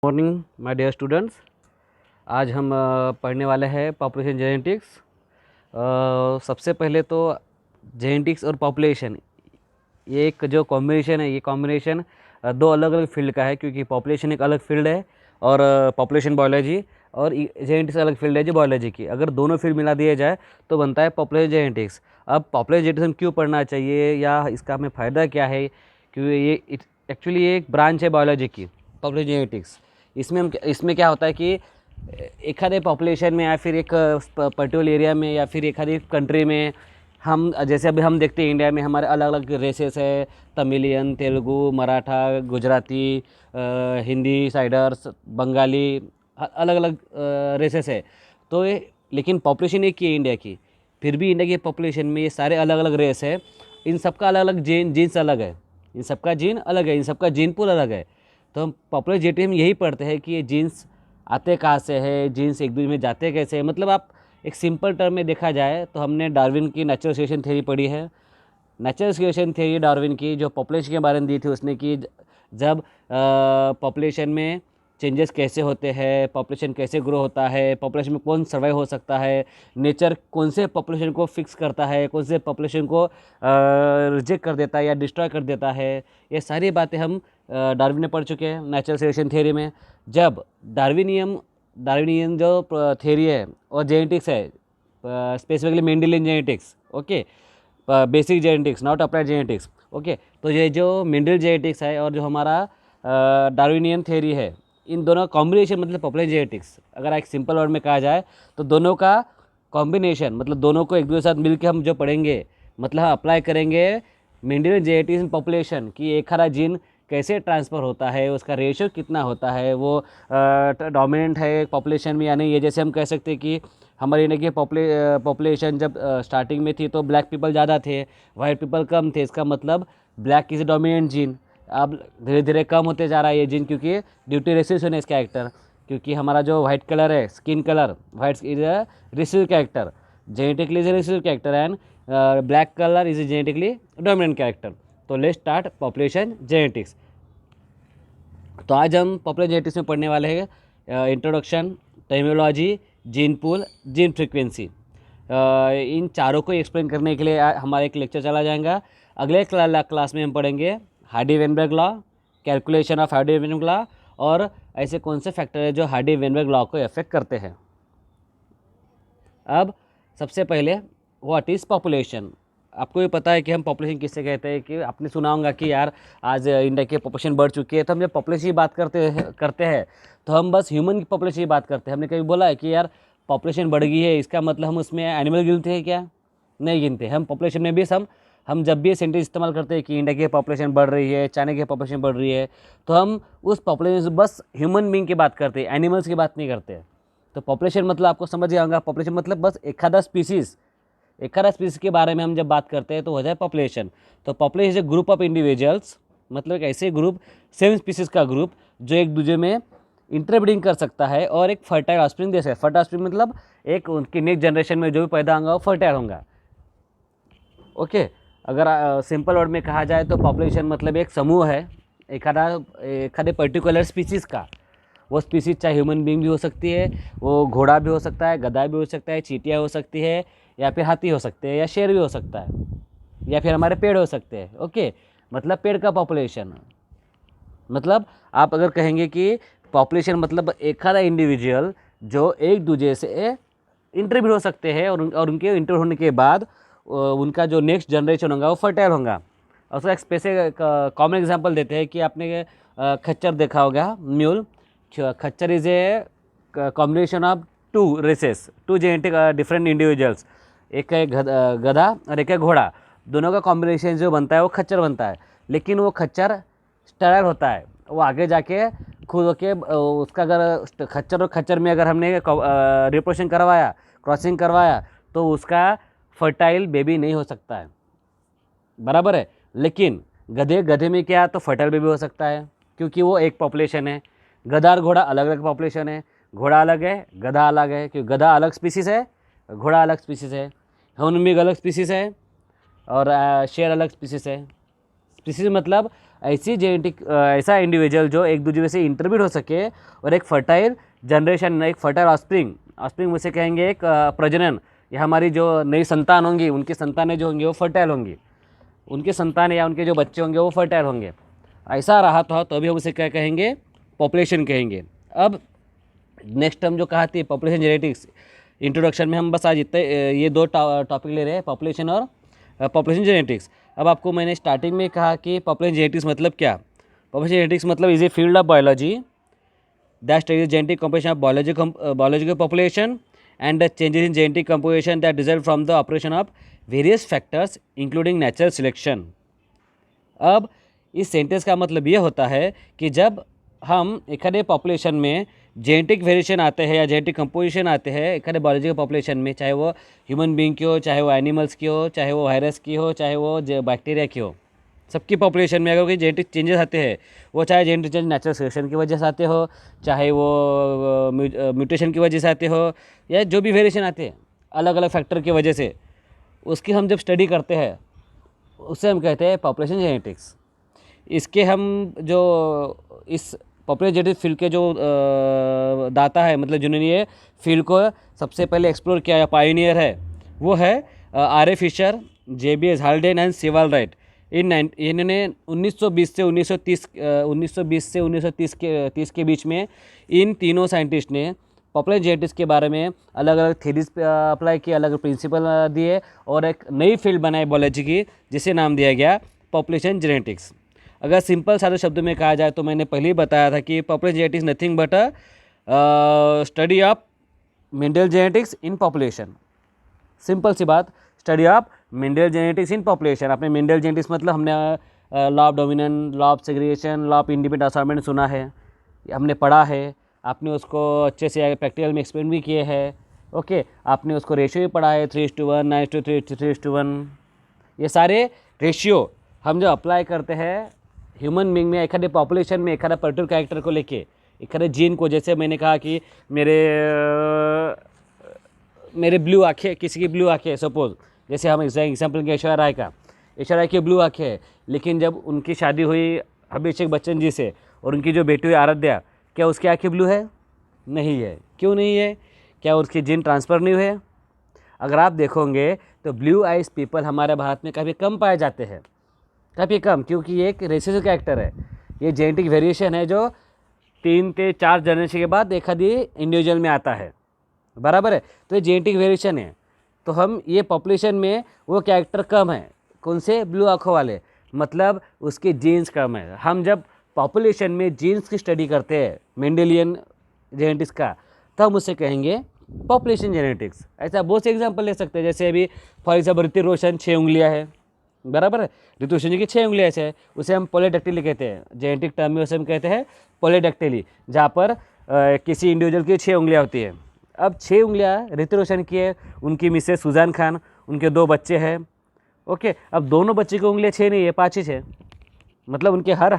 Morning my dear students. आज हम पढ़ने वाले हैं पॉपुलेशन जेनेटिक्स। सबसे पहले तो जेनेटिक्स और पॉपुलेशन ये एक जो कॉम्बिनेशन है, ये कॉम्बिनेशन दो अलग अलग फील्ड का है, क्योंकि पॉपुलेशन एक अलग फील्ड है और पॉपुलेशन बायोलॉजी, और जेनेटिक्स अलग फील्ड है जो बायोलॉजी की। अगर दोनों फील्ड मिला दिया जाए तो बनता है पॉपुलेशन जेनेटिक्स। अब पॉपुलेशन जेनेटिक्स हम क्यों पढ़ना चाहिए या इसका हमें फ़ायदा क्या है, क्योंकि ये एक्चुअली ये एक ब्रांच है बायोलॉजी की, पॉपुलेशन जेनेटिक्स। इसमें क्या होता है कि एखादे पॉपुलेशन में या फिर एक पर्टिकुलर एरिया में या फिर एखादी कंट्री में हम, जैसे अभी हम देखते हैं इंडिया में हमारे अलग अलग रेसेस है, तमिलियन, तेलुगु, मराठा, गुजराती, हिंदी साइडर्स, बंगाली, अलग अलग रेसेस है। तो ये लेकिन पॉपुलेशन एक ही है इंडिया की। फिर भी इंडिया की पॉपुलेशन में ये सारे अलग अलग रेस है, इन सबका अलग अलग जीन्स अलग है, इन सबका जीन अलग है, इन सबका जीन पूल अलग है। तो हम पॉपुलर जेटी में यही पढ़ते हैं कि ये जीन्स आते कहाँ से है, जीन्स एक दूसरे में जाते कैसे हैं। मतलब आप एक सिंपल टर्म में देखा जाए तो हमने डार्विन की नेचुरल सिलेक्शन थ्योरी पढ़ी है। नेचुरल सिलेक्शन थ्योरी डार्विन की जो पॉपुलेशन के बारे में दी थी उसने, कि जब पॉपुलेशन में चेंजेस कैसे होते हैं, पॉपुलेशन कैसे ग्रो होता है, पॉपुलेशन में कौन सर्वाइव हो सकता है, नेचर कौन से पॉपुलेशन को फिक्स करता है, कौन से पॉपुलेशन को रिजेक्ट कर देता है या डिस्ट्रॉय कर देता है, ये सारी बातें हम डार्विन ने पढ़ चुके हैं नेचुरल सिलेक्शन थ्योरी में। जब डार्विनियन जो थ्योरी है और जेनेटिक्स है, specifically Mendelian genetics, okay, basic genetics, not applied genetics, okay. तो ये जो मेंडल जेनेटिक्स है और जो हमारा डार्विनियन थ्योरी है, इन दोनों कॉम्बिनेशन मतलब पॉपुलर जेनेटिक्स। अगर एक सिंपल वर्ड में कहा जाए तो दोनों का कॉम्बिनेशन, मतलब दोनों को एक दूसरे के साथ मिलकर हम जो पढ़ेंगे, मतलब हम अप्लाई करेंगे मेंडेलियन जेनेटिक्स इन पॉपुलेशन कि एक हरा जीन कैसे ट्रांसफ़र होता है, उसका रेशियो कितना होता है, वो डोमिनेंट है पॉपुलेशन में या नहीं। ये जैसे हम कह सकते हैं कि हमारे इंडिया की पॉपुलेशन जब स्टार्टिंग में थी तो ब्लैक पीपल ज़्यादा थे, वाइट पीपल कम थे। इसका मतलब ब्लैक इज़ डोमिनेंट जीन। अब धीरे धीरे कम होते जा रहा है ये जीन, क्योंकि ड्यू टू रेसिसिव इस कैरेक्टर, क्योंकि हमारा जो वाइट कलर है, skin colour white is a recessive character, genetically is a recessive character, and black colour is genetically dominant character. तो लेट्स स्टार्ट पॉपुलेशन जेनेटिक्स। तो आज हम पॉपुलर जेनेटिक्स में पढ़ने वाले हैं introduction, terminology, gene pool, gene frequency. इन चारों को एक्सप्लेन करने के लिए हमारा एक लेक्चर चला जाएगा। अगले क्लास में हम पढ़ेंगे Hardy-Weinberg law, calculation of Hardy-Weinberg law, और ऐसे कौन से फैक्टर है जो हार्डी-वेनबर्ग लॉ को इफेक्ट करते हैं। अब सबसे पहले व्हाट इज़ पॉपुलेशन। आपको ये पता है कि हम पॉपुलेशन किससे कहते हैं, कि आपने सुना होगा कि यार आज इंडिया की पॉपुलेशन बढ़ चुकी है। तो हम जब पॉपुलेशन की बात करते हैं तो हम बस ह्यूमन की पॉपुलेशन की बात करते हैं। हमने कभी बोला है कि यार पॉपुलेशन बढ़ गई है, इसका मतलब हम उसमें एनिमल गिनते हैं क्या? नहीं गिनते। हम पॉपुलेशन में भी हम जब भी सेंटेंस इस्तेमाल करते हैं कि इंडिया की पॉपुलेशन बढ़ रही है, चाइना की पॉपुलेशन बढ़ रही है, तो हम उस पॉपुलेशन से बस ह्यूमन बीइंग की बात करते हैं, एनिमल्स की बात नहीं करते। तो पॉपुलेशन मतलब आपको समझ गया होगा, पॉपुलेशन मतलब बस एक आधा स्पीसीज़ के बारे में हम जब बात करते हैं तो हो जाए पॉपुलेशन। तो population is a group of individuals, मतलब एक ऐसे ग्रुप, सेम स्पीसीज का ग्रुप जो एक दूसरे में इंटरब्रीडिंग कर सकता है और एक फर्टाइल ऑफस्प्रिंग दे सकता है। फर्टाइल ऑफस्प्रिंग मतलब एक उनकी नेक्स्ट जनरेशन में जो भी पैदा होगा वो फर्टाइल होगा, ओके। अगर सिंपल वर्ड में कहा जाए तो पॉपुलेशन मतलब एक समूह है एखादे पर्टिकुलर स्पीसीज़ का। वो स्पीसीज चाहे ह्यूमन बीइंग भी हो सकती है, वो घोड़ा भी हो सकता है, गधा भी हो सकता है, चींटियाँ हो सकती है, या फिर हाथी हो सकते हैं, या शेर भी हो सकता है, या फिर हमारे पेड़ हो सकते हैं, ओके। मतलब पेड़ का पॉपुलेशन, मतलब आप अगर कहेंगे कि पॉपुलेशन मतलब एक आधा इंडिविजुअल जो एक दूसरे से इंटरब्रीड हो सकते हैं, और उनके इंटर होने के बाद उनका जो नेक्स्ट जनरेशन होगा वो फर्टाइल होगा। और उसका एक स्पेसिफिक कॉमन एग्जांपल देते हैं कि आपने खच्चर देखा होगा, म्यूल। खच्चर is a combination of two races, two genetic different individuals. एक है गधा और एक है घोड़ा, दोनों का कॉम्बिनेशन जो बनता है वो खच्चर बनता है। लेकिन वो खच्चर स्टेराइल होता है, वो आगे जाके खुद के उसका अगर खच्चर और खच्चर में अगर हमने रिप्रोडक्शन करवाया, क्रॉसिंग करवाया, तो उसका फर्टाइल बेबी नहीं हो सकता है, बराबर है। लेकिन गधे में क्या, तो फर्टाइल बेबी हो सकता है, क्योंकि वो एक पॉपुलेशन है। गधा और घोड़ा अलग अलग पॉपुलेशन है, घोड़ा अलग है, गधा अलग है, क्योंकि गधा अलग स्पीसीज़ है, घोड़ा अलग स्पीसीज़ है, ह्यूमन बीइंग अलग स्पीसीज़ है, और शेर अलग स्पीसीज़ है। स्पीसीज़ मतलब ऐसी जेनेटिक ऐसा इंडिविजुअल जो एक दूसरे से इंटरब्रीड हो सके और एक फर्टाइल जनरेशन, एक फर्टाइल ऑस्प्रिंग, ऑस्प्रिंग उसे कहेंगे एक प्रजनन, या हमारी जो नई संतान होंगी उनकी संतानें जो होंगी वो फर्टाइल होंगी, उनके संतान या उनके जो बच्चे होंगे वो फर्टाइल होंगे। ऐसा रहा तो अभी हम उसे क्या कहेंगे, पॉपुलेशन कहेंगे। अब नेक्स्ट हम जो कहा थी पॉपुलेशन जेनेटिक्स, इंट्रोडक्शन में हम बस आज इतने ये दो टॉपिक ले रहे हैं, पॉपुलेशन और पॉपुलेशन जेनेटिक्स। अब आपको मैंने स्टार्टिंग में कहा कि पॉपुलेशन जेनेटिक्स मतलब क्या। पॉपुलेशन जेनेटिक्स मतलब is a field of biology that studies genetic composition of biological population and the changes in genetic composition that result from the operation of various factors including natural selection। अब इस sentence का मतलब ये होता है कि जब हम एखादे पॉपुलेशन में जेनेटिक वेरिएशन आते हैं या जेनेटिक कंपोजिशन आते हैं एखादे बायोलॉजिकल पॉपुलेशन में, चाहे वो ह्यूमन बीइंग की हो, चाहे वो एनिमल्स की हो, चाहे वो वायरस की हो, चाहे वो बैक्टीरिया की हो, सबकी पॉपुलेशन में अगर कोई जेनेटिक चेंजेस आते हैं, वो चाहे जेनेटिक चेंज नेचुरल सिलेक्शन की वजह से आते हो, चाहे वो म्यूटेशन की वजह से आते हो, या जो भी वेरिएशन आते हैं अलग अलग फैक्टर की वजह से, उसकी हम जब स्टडी करते हैं उससे हम कहते हैं पॉपुलेशन जेनेटिक्स। इसके हम जो इस पॉपुलेशन जेनेटिक्स फील्ड के जो दाता है, मतलब जिन्होंने ये फील्ड को सबसे पहले एक्सप्लोर किया या पायनियर है, वो है R.A. Fisher, J.B.S. Haldane and Sewall Wright. इन्होंने 1920 से 1930 के बीच में इन तीनों साइंटिस्ट ने पॉपुलेशन जेनेटिक्स के बारे में अलग अलग थ्योरीज अप्लाई किए, अलग अलग प्रिंसिपल दिए और एक नई फील्ड बनाई बायोलॉजी की, जिसे नाम दिया गया पॉपुलेशन जेनेटिक्स। अगर सिंपल सारे शब्दों में कहा जाए तो मैंने पहले ही बताया था कि population genetics nothing but a study of Mendel genetics in population. Simple सी बात, study of Mendel genetics in population. आपने मेंडल जेनेटिक्स मतलब हमने law of dominant, law of segregation, law of independent assignment सुना है, हमने पढ़ा है, आपने उसको अच्छे से प्रैक्टिकल में एक्सप्लेन भी किए हैं। ओके, आपने उसको रेशियो भी पढ़ा है 3:1, 9:3, 3:1। ये सारे रेशियो हम जो अप्लाई करते हैं ह्यूमन बीइंग में, एखादे पॉपुलेशन में एखादा पर्टिकुलर कैरेक्टर को लेके, एखादे जीन को, जैसे मैंने कहा कि मेरे ब्लू आँखें, किसी की ब्लू आँखें, सपोज जैसे हम एग्जाम्पल के ऐश्वर्या राय की ब्लू आँखें है, लेकिन जब उनकी शादी हुई अभिषेक बच्चन जी से और उनकी जो बेटी हुई आराध्या, क्या उसकी आँखें ब्लू है? नहीं है। क्यों नहीं है? क्या उसकी जीन ट्रांसफ़र नहीं हुए? अगर आप देखोगे तो ब्लू आइज पीपल हमारे भारत में काफ़ी कम पाए जाते हैं, काफ़ी कम, क्योंकि ये एक रेसिसिव कैरेक्टर है, ये जेनेटिक वेरिएशन है जो 3 से 4 जनरेशन के बाद एक आधी इंडिविजुअल में आता है, बराबर है। तो ये जेनेटिक वेरिएशन है, तो हम ये पॉपुलेशन में वो कैरेक्टर कम है, कौन से? ब्लू आँखों वाले, मतलब उसके जीन्स कम है। हम जब पॉपुलेशन में जीन्स की स्टडी करते हैं मेंडेलियन जेनेटिक्स का, तो हम उसे कहेंगे पॉपुलेशन जेनेटिक्स। ऐसा बहुत से एग्जांपल ले सकते हैं, जैसे अभी फॉर एग्जाम्पल ऋतिक रोशन 6 उंगलियां है, बराबर है, ऋतिक रोशन जी की 6 उंगलियां ऐसे है, उसे हम पॉलीडैक्टिली कहते हैं, जेनेटिक टर्म में उसे हम कहते हैं पॉलीडैक्टिली, जहाँ पर किसी इंडिविजुअल की 6 उंगलियाँ होती है। अब 6 उंगलियाँ ऋतिक रोशन की है, उनकी मिसेस सुजान खान, उनके 2 बच्चे हैं। ओके, अब दोनों बच्चे की उंगलियाँ 6 नहीं है, 5 ही है, मतलब उनके हर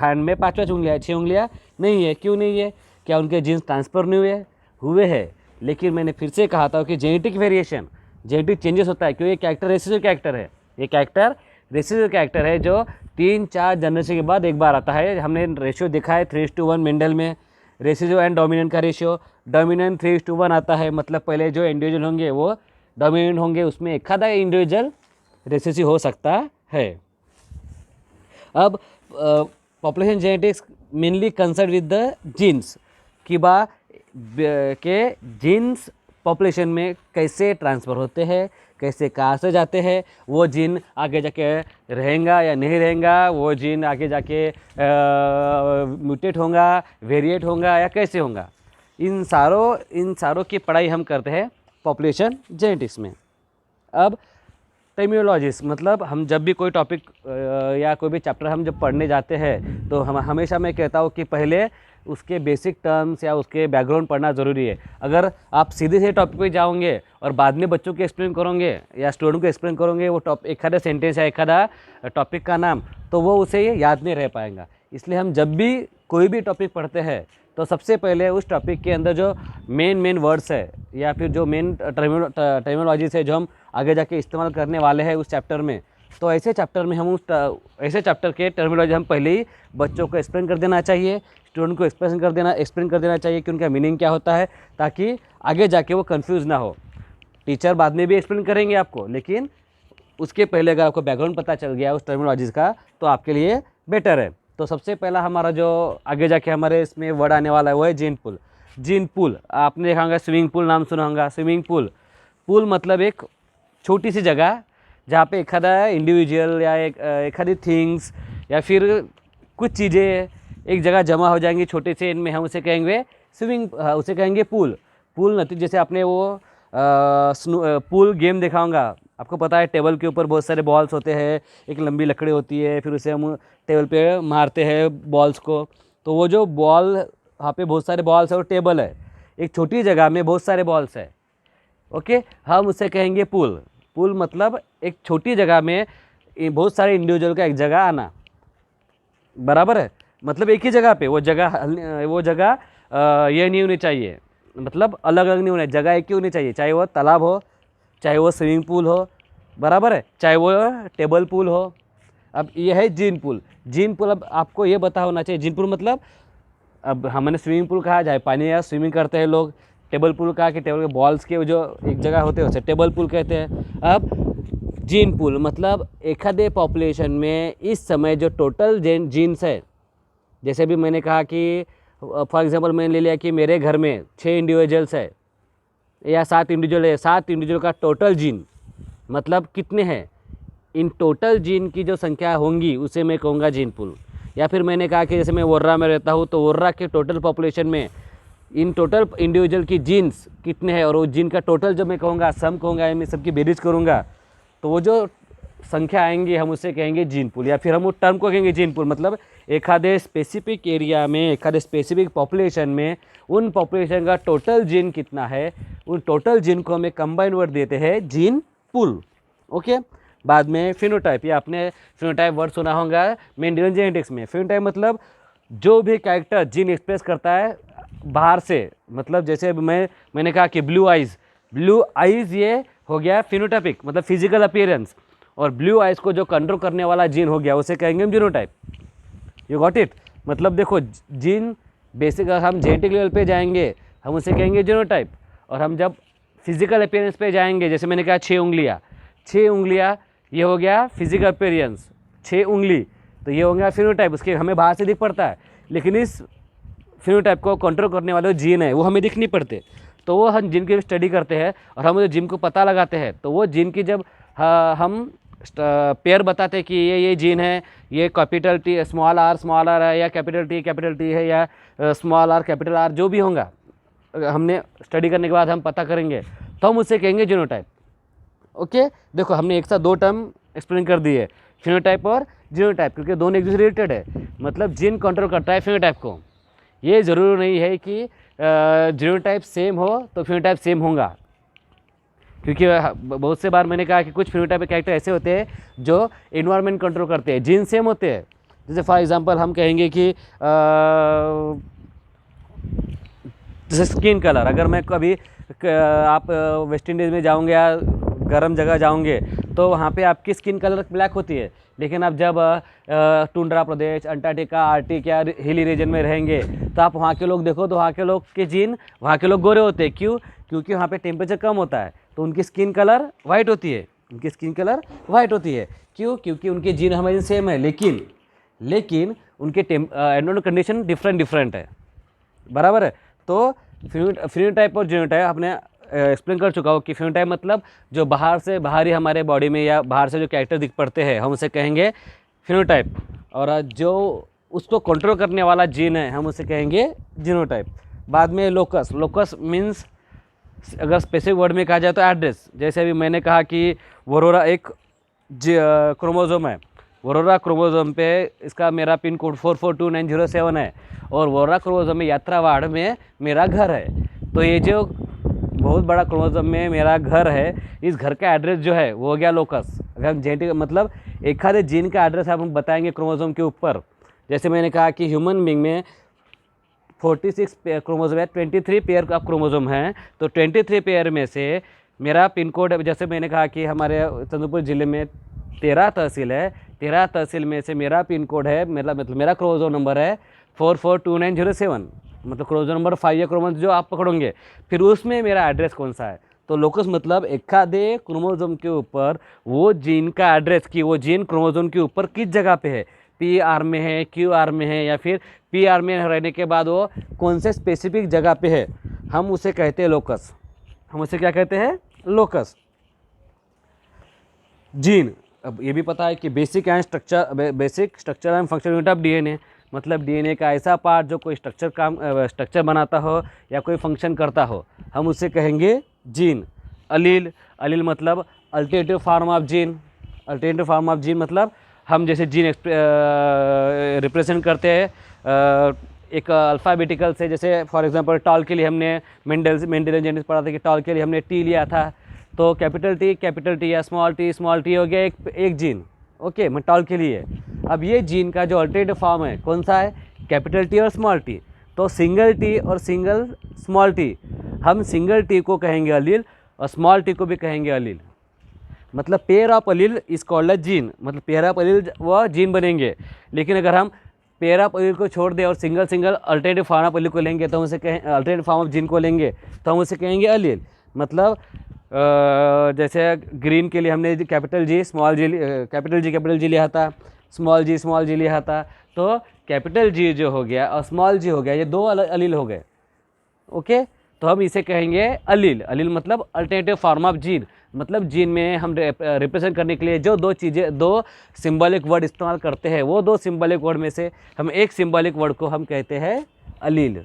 हैंड में 5 उंगलियाँ है, 6 उंगलियाँ नहीं है। क्यों नहीं है? क्या उनके जीन्स ट्रांसफ़र नहीं हुए हैं? लेकिन मैंने फिर से कहा था कि जेनेटिक वेरिएशन, जेनेटिक चेंजेस होता है, क्यों? ये कैरेक्टर रेसिसिव कैरेक्टर है, ये कैरेक्टर रेसिसिव कैरेक्टर है जो 3-4 जनरेशन के बाद एक बार आता है। हमने रेशियो देखा है 3:1 मेंडल में, रेसिसिव एंड डोमिनेंट का रेशियो, डोमिनेंट 3:1 आता है, मतलब पहले जो इंडिविजुअल होंगे वो डोमिनेंट होंगे, उसमें एक आधा इंडिविजुअल रेसिसिव हो सकता है। अब population genetics mainly concern with the genes कि के जीन्स पॉपुलेशन में कैसे ट्रांसफ़र होते हैं, कैसे कहाँ से जाते हैं, वो जीन आगे जाके रहेगा या नहीं रहेगा, वो जीन आगे जाके म्यूटेट होगा, वेरिएट होगा या कैसे होगा, इन सारों की पढ़ाई हम करते हैं पॉपुलेशन जेनेटिक्स में। अब टर्मिनोलॉजीज, मतलब हम जब भी कोई टॉपिक या कोई भी चैप्टर हम जब पढ़ने जाते हैं तो हम हमेशा मैं कहता हूँ कि पहले उसके बेसिक टर्म्स या उसके बैकग्राउंड पढ़ना ज़रूरी है। अगर आप सीधे से टॉपिक पे जाओगे और बाद में बच्चों को एक्सप्लेन करोगे या स्टूडेंट को एक्सप्लेन करोगे वो एक आधा सेंटेंस या एक आधा टॉपिक का नाम, तो वो उसे याद नहीं रह पाएगा। इसलिए हम जब भी कोई भी टॉपिक पढ़ते हैं तो सबसे पहले उस टॉपिक के अंदर जो मेन वर्ड्स है या फिर जो मेन टर्मिनोलॉजीज है जो हम आगे जाके इस्तेमाल करने वाले हैं उस चैप्टर में, तो ऐसे चैप्टर में हम ऐसे चैप्टर के टर्मिनोलॉजी हम पहले ही बच्चों को एक्सप्लेन कर देना चाहिए, स्टूडेंट को एक्सप्लेन कर देना चाहिए कि उनका मीनिंग क्या होता है, ताकि आगे जाके वो कंफ्यूज ना हो। टीचर बाद में भी एक्सप्लेन करेंगे आपको, लेकिन उसके पहले अगर आपको बैकग्राउंड पता चल गया उस टर्मिनोलॉजीज़ का तो आपके लिए बेटर है। तो सबसे पहला हमारा जो आगे जाके हमारे इसमें वर्ड आने वाला है वो है जीन पूल। जीन पूल आपने देखा होगा, स्विमिंग पूल नाम सुना होगा। स्विमिंग पूल, पूल मतलब एक छोटी सी जगह जहाँ पे एखादा इंडिविजुअल या एखादी थिंग्स या फिर कुछ चीज़ें एक जगह जमा हो जाएंगी छोटे से, इनमें हम उसे कहेंगे स्विमिंग, उसे कहेंगे पूल। पूल नती जैसे आपने वो पूल गेम देखा होगा, आपको पता है टेबल के ऊपर बहुत सारे बॉल्स होते हैं, एक लंबी लकड़ी होती है, फिर उसे हम टेबल पे मारते हैं बॉल्स को। तो वो जो बॉल वहाँ पे बहुत सारे बॉल्स है और टेबल है, एक छोटी जगह में बहुत सारे बॉल्स है, ओके, हम उसे कहेंगे पूल। पूल मतलब एक छोटी जगह में बहुत सारे इंडिविजुअल का एक जगह आना, बराबर है। मतलब एक ही जगह पे वो जगह ये नहीं होनी चाहिए, मतलब अलग अलग नहीं होना, जगह एक ही होनी चाहिए, चाहे वो तालाब हो, चाहे वो स्विमिंग पूल हो, बराबर है, चाहे वो टेबल पूल हो। अब ये है जीन पूल। जीन पूल, अब आपको ये पता होना चाहिए जीन पूल मतलब, अब हमने स्विमिंग पूल कहा जाए पानी या स्विमिंग करते हैं लोग, टेबल पूल कहा कि टेबल के बॉल्स के जो एक जगह होते हैं उसे टेबल पूल कहते हैं। अब जीन पूल मतलब एखादे पॉपुलेशन में इस समय जो टोटल जीन्स है, जैसे भी मैंने कहा कि फॉर एग्जांपल मैंने ले लिया कि मेरे घर में 6 इंडिविजुअल्स है या 7 इंडिविजुअल है, 7 इंडिविजुअल का टोटल जीन मतलब कितने हैं, इन टोटल जीन की जो संख्या होंगी उसे मैं कहूँगा जीन पूल। या फिर मैंने कहा कि जैसे मैं वर्रा में रहता हूँ तो वर्रा के टोटल पॉपुलेशन में इन टोटल इंडिविजुअल की जीन्स कितने हैं, और वो जीन का टोटल जो मैं कहूँगा, सम कहूँगा, मैं सबकी बेरीज करूँगा, तो वो जो संख्या आएंगी हम उसे कहेंगे जीन पूल। या फिर हम उस टर्म को कहेंगे जीन पूल, मतलब एखादे स्पेसिफिक एरिया में, एखादे स्पेसिफिक पॉपुलेशन में उन पॉपुलेशन का टोटल जीन कितना है, उन टोटल जीन को हमें कंबाइन वर्ड देते हैं जीन पूल, ओके। बाद में फिनोटाइप, या आपने फिनोटाइप वर्ड सुना होगा मेंडेलियन जेनेटिक्स में। फिनोटाइप मतलब जो भी कैरेक्टर जीन एक्सप्रेस करता है बाहर से, मतलब जैसे मैंने कहा कि ब्लू आइज़ ये हो गया फिनोटाइपिक, मतलब फिजिकल अपीयरेंस, और ब्लू आइज़ को जो कंट्रोल करने वाला जीन हो गया उसे कहेंगे हम जीनोटाइप। You got it. मतलब देखो जीन बेसिक, अगर हम जेनेटिक लेवल पे जाएंगे हम उसे कहेंगे जीनोटाइप, और हम जब फिजिकल अपीयरेंस पे जाएंगे, जैसे मैंने कहा 6 उंगलियाँ ये हो गया फिजिकल अपीयरेंस, 6 उंगली, तो ये हो गया फिनोटाइप, उसके हमें बाहर से दिख पड़ता है, लेकिन इस फिनोटाइप को कंट्रोल करने वाले जो जीन है वो हमें दिख नहीं पड़ते। तो वो हम जीन की स्टडी करते हैं और हम जीन को पता लगाते हैं, तो वो जीन की जब हम पेयर बताते हैं कि ये जीन है, ये कैपिटल टी स्मॉल आर है, या कैपिटल टी है, या स्मॉल आर कैपिटल आर जो भी होगा, हमने स्टडी करने के बाद हम पता करेंगे, तो हम उसे कहेंगे जीनोटाइप, ओके। देखो हमने एक साथ 2 टर्म एक्सप्लेन कर दिए, फिनोटाइप और जीनोटाइप, क्योंकि दोनों एक दूसरे रिलेटेड है। मतलब जीन कंट्रोल करता है फिनोटाइप को, ये ज़रूरी नहीं है कि जीनोटाइप सेम हो तो फिनोटाइप सेम होगा, क्योंकि बहुत से बार मैंने कहा कि कुछ फिनोटाइप के कैरेक्टर ऐसे होते हैं जो इन्वायरमेंट कंट्रोल करते हैं, जीन सेम होते हैं। जैसे फॉर एग्जांपल हम कहेंगे कि जैसे स्किन कलर, अगर मैं कभी आप वेस्ट इंडीज़ में जाओगे या गर्म जगह जाओगे तो वहाँ पे आपकी स्किन कलर ब्लैक होती है, लेकिन आप जब टुंड्रा प्रदेश, अंटार्कटिका, आर्टिक या हिली रीजन में रहेंगे तो आप वहाँ के लोग देखो तो वहाँ के लोग के जीन, वहाँ के लोग गोरे होते हैं। क्यों? क्योंकि वहाँ पे टेम्परेचर कम होता है तो उनकी स्किन कलर वाइट होती है, क्यों? क्योंकि उनके जीन हमारे सेम है, लेकिन उनके एनवायरमेंटल कंडीशन डिफरेंट है, बराबर है। तो फिनोटाइप और जीनोटाइप आपने एक्सप्लेन कर चुका हो कि फिनोटाइप मतलब जो बाहरी हमारे बॉडी में या बाहर से जो कैरेक्टर दिख पड़ते हैं हम उसे कहेंगे फिनोटाइप, और जो उसको कंट्रोल करने वाला जीन है हम उसे कहेंगे जीनोटाइप। बाद में लोकस मीन्स, अगर स्पेसिफिक वर्ड में कहा जाए तो एड्रेस। जैसे अभी मैंने कहा कि वरोरा एक क्रोमोसोम है, वरोरा क्रोमोसोम पे इसका मेरा पिन कोड 442907 है, और वरोरा क्रोमोसोम में यात्रावाड़ में मेरा घर है। तो ये जो बहुत बड़ा क्रोमोसोम में मेरा घर है, इस घर का एड्रेस जो है वो हो गया लोकस। अगर हम जेनेटिक मतलब एक आधे जीन का एड्रेस हम बताएंगे क्रोमोसोम के ऊपर, जैसे मैंने कहा कि ह्यूमन बींग में 46 क्रोमोसोम है, 23 पेयर का क्रोमोसोम है, तो 23 पेयर में से मेरा पिन कोड, जैसे मैंने कहा कि हमारे चंद्रपुर ज़िले में 13 तहसील है, 13 तहसील में से मेरा पिन कोड है, मतलब मेरा क्रोमोसोम नंबर है 442907, मतलब क्रोमोसोम नंबर 5 या क्रोमोसोम जो आप पकड़ोगे, फिर उसमें मेरा एड्रेस कौन सा है। तो लोकस मतलब एखादे क्रोमोसोम के ऊपर वो जीन का एड्रेस, कि वो जीन क्रोमोसोम के ऊपर किस जगह पे है, पी आर में है, क्यू आर में है, या फिर पी आर में रहने के बाद वो कौन से स्पेसिफिक जगह पे है, हम उसे कहते हैं लोकस। हम उसे क्या कहते हैं? लोकस। जीन, अब ये भी पता है कि basic structure and function unit of DNA, मतलब डीएनए का ऐसा पार्ट जो कोई स्ट्रक्चर बनाता हो या कोई फंक्शन करता हो, हम उसे कहेंगे जीन। अलील, अलील मतलब alternative form of gene. Alternative form of gene मतलब हम जैसे जीन रिप्रेजेंट करते हैं एक अल्फ़ाबेटिकल से, जैसे फॉर एग्जांपल टॉल के लिए हमने मेंडेलियन जेनेटिक्स पढ़ा था कि टॉल के लिए हमने टी लिया था, तो कैपिटल टी या स्मॉल टी हो गया एक जीन। ओके, मैं टॉल के लिए। अब ये जीन का जो अल्टरनेटिव फॉर्म है कौन सा है? कैपिटल टी और स्मॉल टी। तो सिंगल टी और सिंगल स्मॉल टी, हम सिंगल टी को कहेंगे अलील और स्मॉल टी को भी कहेंगे अलील। मतलब pair of Aleel is called a gene, मतलब पेयर ऑफ अलील वह जीन बनेंगे। लेकिन अगर हम पेयर ऑफ अलील को छोड़ दें और सिंगल अल्टरनेटिव फॉर्म ऑफ अलील को लेंगे तो हम उसे कहें, अल्टरनेटिव फॉर्म ऑफ जीन को लेंगे तो हम उसे कहेंगे अलील। मतलब जैसे ग्रीन के लिए हमने कैपिटल जी कैपिटल जी लिया था, स्मॉल जी लिया था, तो कैपिटल जी जो हो गया और स्मॉल जी हो गया, ये दो अलील हो गए। ओके, तो हम इसे कहेंगे अलील। अलील मतलब अल्टरनेटिव फॉर्म ऑफ जीन, मतलब जीन में हम रिप्रेजेंट करने के लिए जो दो सिंबॉलिक वर्ड इस्तेमाल करते हैं, वो दो सिंबॉलिक वर्ड में से हम एक सिंबॉलिक वर्ड को हम कहते हैं अलील।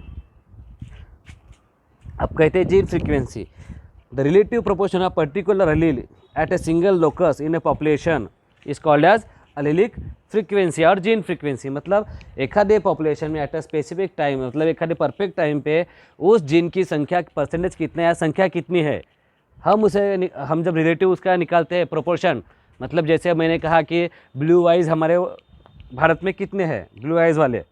अब कहते हैं gene frequency. The relative proportion of particular allele at a single locus in a population is called as allelic frequency और जीन फ्रीक्वेंसी। मतलब एखादे पॉपुलेशन में एट अ स्पेसिफिक टाइम, मतलब एखादे परफेक्ट टाइम पे उस जीन की संख्या परसेंटेज कितना है, संख्या कितनी है, हम जब रिलेटिव उसका निकालते हैं प्रोपोर्शन, मतलब जैसे मैंने कहा कि ब्लू आइज़ हमारे भारत में कितने हैं, ब्लू आइज़ वाले,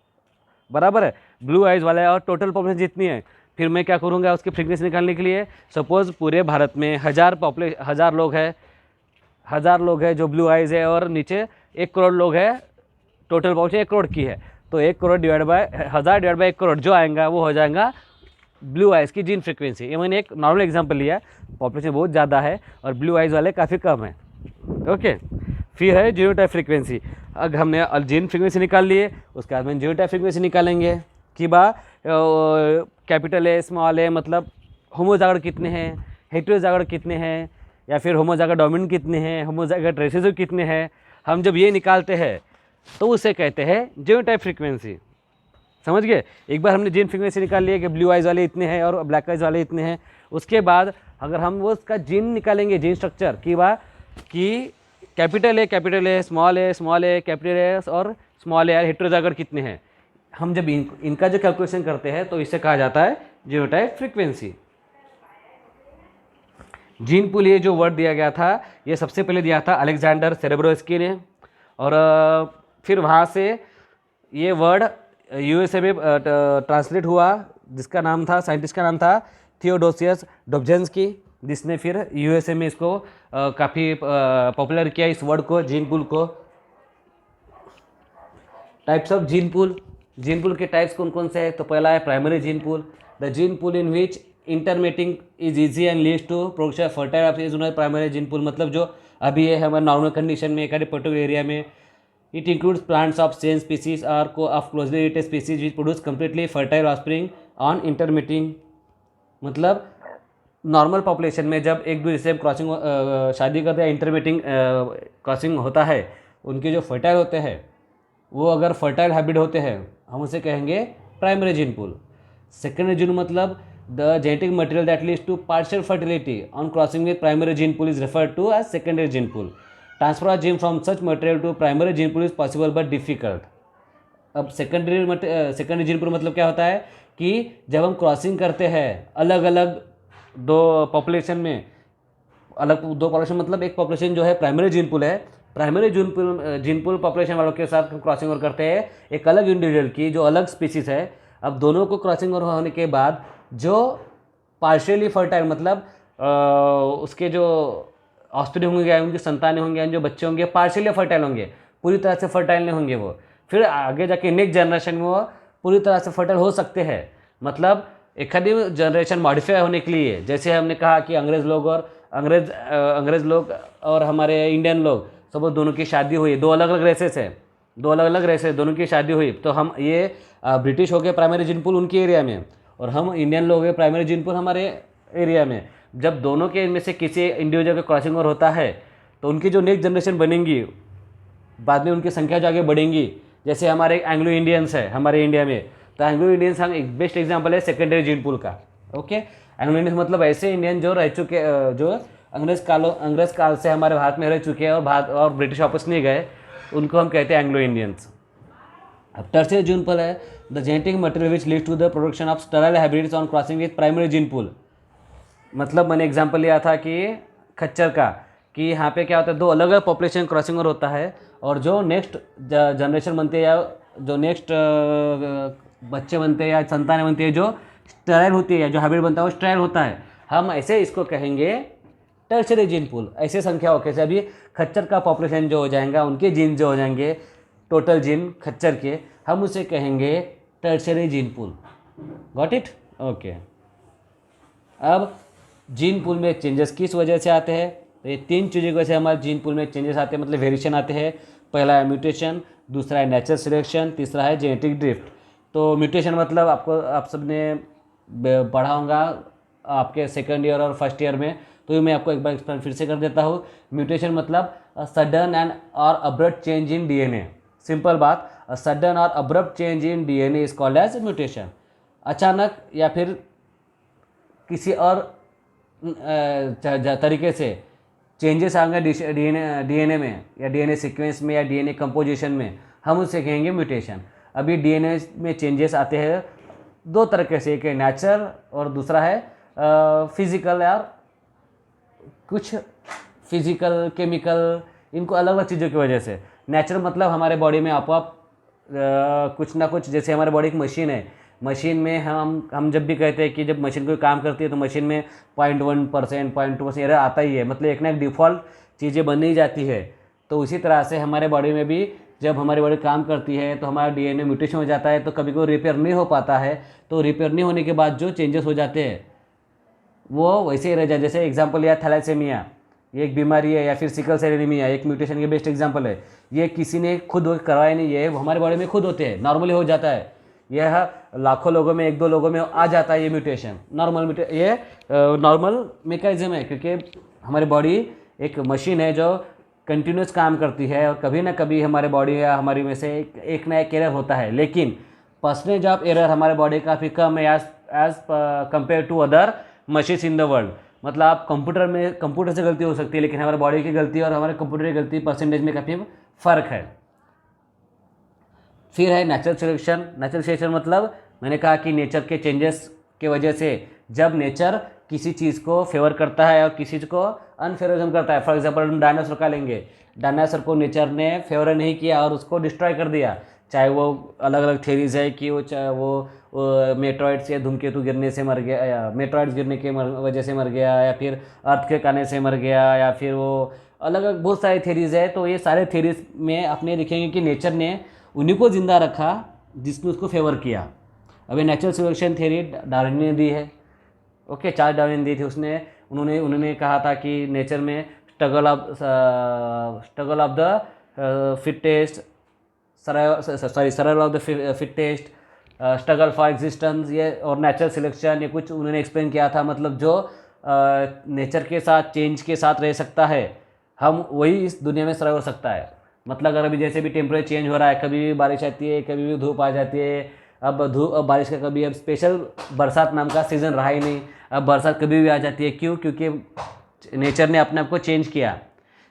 बराबर है, ब्लू आइज़ वाले और टोटल पॉपुलेशन जितनी है, फिर मैं क्या करूँगा उसकी फ्रीक्वेंसी निकालने के लिए। सपोज़ पूरे भारत में 1000 लोग हैं जो ब्लू आइज़ है और नीचे 1 करोड़ लोग हैं, टोटल पॉपुलेशन 1 करोड़ की है, तो 1 crore divide by 1000 divide by 1 crore जो आएगा वो हो जाएगा ब्लू आइज़ की जीन फ्रीक्वेंसी। ये मैंने एक नॉर्मल एग्जांपल लिया है, पॉपुलेशन बहुत ज़्यादा है और ब्लू आइज़ वाले काफ़ी कम है। ओके, फिर है जीनोटाइप फ्रीक्वेंसी। अब हमने जीन फ्रीक्वेंसी निकाल लिए, उसके बाद में जीनोटाइप फ्रीक्वेंसी निकालेंगे कि कैपिटल है, स्मॉल है, मतलब होमोजाइगोट कितने हैं, हेटेरोजाइगोट कितने हैं, या फिर होमोजाइगोट डोमिनेंट कितने हैं, होमोजाइगोट रिसेसिव कितने हैं। हम जब ये निकालते हैं तो उसे कहते हैं जीनोटाइप फ्रीक्वेंसी। समझ गए? एक बार हमने जीन फ्रीक्वेंसी निकाल लिया कि ब्लू आइज़ वाले इतने हैं और ब्लैक आइज़ वाले इतने हैं, उसके बाद अगर हम वो उसका जीन निकालेंगे, जीन स्ट्रक्चर कि कैपिटल है, स्मॉल है, कैपिटल है और स्मॉल है, हेटेरोजाइगोट कितने हैं, हम जब इनका जो कैलकुलेशन करते हैं तो इसे कहा जाता है जीनोटाइप फ्रीक्वेंसी। जीन पूल, ये जो वर्ड दिया गया था ये सबसे पहले दिया था अलेक्जेंडर सेरेब्रोस्की ने, और फिर वहाँ से ये वर्ड यूएसए में ट्रांसलेट हुआ, जिसका नाम था, साइंटिस्ट का नाम था थियोडोसियस डोब्झेन्स्की, जिसने फिर यूएसए में इसको काफ़ी पॉपुलर किया इस वर्ड को, जीन पूल को। टाइप्स ऑफ जीन पूल के टाइप्स कौन कौन से हैं? तो पहला है primary gene pool, the gene pool in which intermating is easy and leads to production of fertile of is primary gene pool. मतलब जो अभी है हमारे नॉर्मल कंडीशन में एक पर्टिकुलर एरिया में, it includes plants of same species और को of closely related species which produce completely fertile offspring on intermating. मतलब नॉर्मल पॉपुलेशन में जब एक दूसरे से क्रॉसिंग शादी करते हैं, इंटरमीटिंग क्रॉसिंग होता है, उनके जो फर्टाइल होते हैं वो अगर फर्टाइल हाइब्रिड होते हैं हम उसे कहेंगे primary gene pool. Secondary gene मतलब the genetic material that leads to partial fertility on crossing with primary gene pool is referred to as secondary gene pool. Transfer of gene from such material to primary gene pool is possible but difficult. अब secondary gene pool मतलब क्या होता है कि जब हम crossing करते हैं अलग अलग दो पॉपुलेशन में, मतलब एक पॉपुलेशन जो है प्राइमरी जीन पूल है, प्राइमरी जीन पूल पॉपुलेशन वालों के साथ क्रॉसिंग ओवर करते हैं एक अलग इंडिविजुअल की जो अलग स्पीसीज है। अब दोनों को क्रॉसिंग ओवर होने के बाद जो पार्शियली फर्टाइल, मतलब उसके जो ऑस्प्रिंग होंगे या उनकी संतानें होंगे, जो बच्चे होंगे पार्शियली फर्टाइल होंगे, पूरी तरह से फर्टाइल नहीं होंगे वो। फिर आगे जाके नेक्स्ट जनरेशन में वो पूरी तरह से फर्टाइल हो सकते हैं। मतलब एक आधी जनरेशन मॉडिफाई होने के लिए, जैसे हमने कहा कि अंग्रेज़ लोग और हमारे इंडियन लोग सब दोनों की शादी हुई, दो अलग अलग रेसेस है, दोनों की शादी हुई। तो हम ये ब्रिटिश हो गए प्राइमरी जीन पूल उनके एरिया में, और हम इंडियन लोग हैं प्राइमरी जीन पूल हमारे एरिया में। जब दोनों के में से किसी इंडिविजुअल का क्रॉसिंग ओवर होता है तो उनकी जो नेक्स्ट जनरेशन बनेंगी, बाद में उनकी संख्या जो आगे बढ़ेंगी, जैसे हमारे एंग्लो इंडियंस है हमारे इंडिया में, तो एंग्लो इंडियंस हम एक बेस्ट एग्जांपल है सेकेंडरी जीन पूल का। ओके, एंग्लो इंडियंस मतलब ऐसे इंडियन जो रह चुके, जो अंग्रेज काल से हमारे भारत में रह चुके हैं और ब्रिटिश वापस नहीं गए, उनको हम कहते हैं एंग्लो इंडियंस। अब टर्शियरी जीन पूल है the genetic material which leads to the production of sterile hybrids on crossing with primary gene pool. मतलब मैंने एग्जांपल लिया था कि खच्चर का, कि यहाँ पे क्या होता है, दो अलग अलग पॉपुलेशन क्रॉसिंग ओवर होता है, और जो नेक्स्ट जनरेशन बनते हैं या जो नेक्स्ट बच्चे बनते हैं या संतानें बनती है जो स्टेराइल होती है, या जो हाइब्रिड बनता है वो स्टेराइल होता है, हम ऐसे इसको कहेंगे टर्शियरी जीन पूल। ऐसे संख्या हो कैसे, अभी खच्चर का पॉपुलेशन जो हो जाएगा, उनके जीन जो हो जाएंगे टोटल जीन खच्चर के, हम उसे कहेंगे tertiary gene pool. Got it? Okay. अब जीन पूल में चेंजेस किस वजह से आते हैं? तो ये तीन चीज़ों की वजह से हमारे जीन पूल में चेंजेस आते हैं, मतलब वेरिएशन आते हैं। पहला है म्यूटेशन, दूसरा है नेचुरल सिलेक्शन, तीसरा है जेनेटिक ड्रिफ्ट। तो म्यूटेशन मतलब आप सबने पढ़ा होगा आपके सेकंड ईयर और फर्स्ट ईयर में, तो मैं आपको एक बार एक्सप्लेन फिर से कर देता हूँ। म्यूटेशन मतलब सडन एंड और abrupt change in DNA. Simple बात, सडन और abrupt change in DNA is called as mutation. अचानक या फिर किसी और तरीके से चेंजेस आएंगे डीएनए में, या डीएनए सीक्वेंस में, या डीएनए कंपोजिशन में, हम उसे कहेंगे म्यूटेशन। अभी डीएनए में चेंजेस आते हैं दो तरीके से, एक है नेचुरल और दूसरा है फिजिकल, या कुछ फिजिकल केमिकल, इनको अलग अलग चीज़ों की वजह से। नेचुरल मतलब हमारे बॉडी में आपो आप कुछ ना कुछ, जैसे हमारे बॉडी एक मशीन है, मशीन में हम जब भी कहते हैं कि जब मशीन कोई काम करती है तो मशीन में 0.1%, 0.2% एरर आता ही है, मतलब एक ना एक डिफ़ॉल्ट चीज़ें बन ही जाती है। तो उसी तरह से हमारे बॉडी में भी जब हमारी बॉडी काम करती है तो हमारा डीएनए म्यूटेशन हो जाता है, तो कभी कोई रिपेयर नहीं हो पाता है, तो रिपेयर नहीं होने के बाद जो चेंजेस हो जाते हैं वो वैसे ही रह जाए। जैसे एग्जाम्पल लिया थैलेसेमिया, ये एक बीमारी है, या फिर सिकल सेल एनीमिया एक म्यूटेशन के बेस्ट एग्जाम्पल है। ये किसी ने खुद करवाया नहीं है, हमारे बॉडी में खुद होते हैं, नॉर्मली हो जाता है। यह लाखों लोगों में, एक दो लोगों में आ जाता है ये म्यूटेशन, ये नॉर्मल मैकेनिज्म है, क्योंकि हमारी बॉडी एक मशीन है जो कंटिन्यूस काम करती है, और कभी ना कभी हमारे बॉडी या हमारी में से एक ना एक एरर होता है। लेकिन परसेंटेज ऑफ एरर हमारे बॉडी काफ़ी कम है as compare to other machines in the world. मतलब आप कंप्यूटर से गलती हो सकती है, लेकिन हमारे बॉडी की गलती और हमारे कंप्यूटर की गलती परसेंटेज में काफ़ी फ़र्क है। फिर है नेचुरल सिलेक्शन। नेचुरल सिलेक्शन मतलब मैंने कहा कि नेचर के चेंजेस के वजह से जब नेचर किसी चीज़ को फेवर करता है और किसी चीज़ को अनफेवरेबल करता है। फॉर एग्जांपल हम डायनासोर का लेंगे, डायनासोर को नेचर ने फेवर नहीं किया और उसको डिस्ट्रॉय कर दिया, चाहे वो अलग अलग थेरीज है कि वो मेट्रॉइड्स या धूमकेतु गिरने से मर गया, या मेट्रॉइड्स गिरने के वजह से मर गया, या फिर अर्थ के आने से मर गया, या फिर वो अलग अलग बहुत सारी थेरीज है। तो ये सारे थेरीज में अपने देखेंगे कि नेचर ने उन्हीं को जिंदा रखा जिसने उसको फेवर किया। अभी नेचुरल सिलेक्शन थ्योरी डार्विन ने दी है। ओके, चार्ल्स डार्विन दी थी, उन्होंने कहा था कि नेचर में struggle of the fittest, survival of the fittest, struggle for existence, ये और नेचुरल सिलेक्शन, ये कुछ उन्होंने एक्सप्लेन किया था। मतलब जो नेचर के साथ चेंज के साथ रह सकता है, हम वही इस दुनिया में सर्वाइव हो सकता है। मतलब अगर अभी जैसे भी टेम्परेचर चेंज हो रहा है, कभी भी बारिश आती है, कभी भी धूप आ जाती है। अब बारिश का कभी अब स्पेशल बरसात नाम का सीज़न रहा ही नहीं, अब बरसात कभी भी आ जाती है। क्यों? क्योंकि नेचर ने अपने आप को चेंज किया।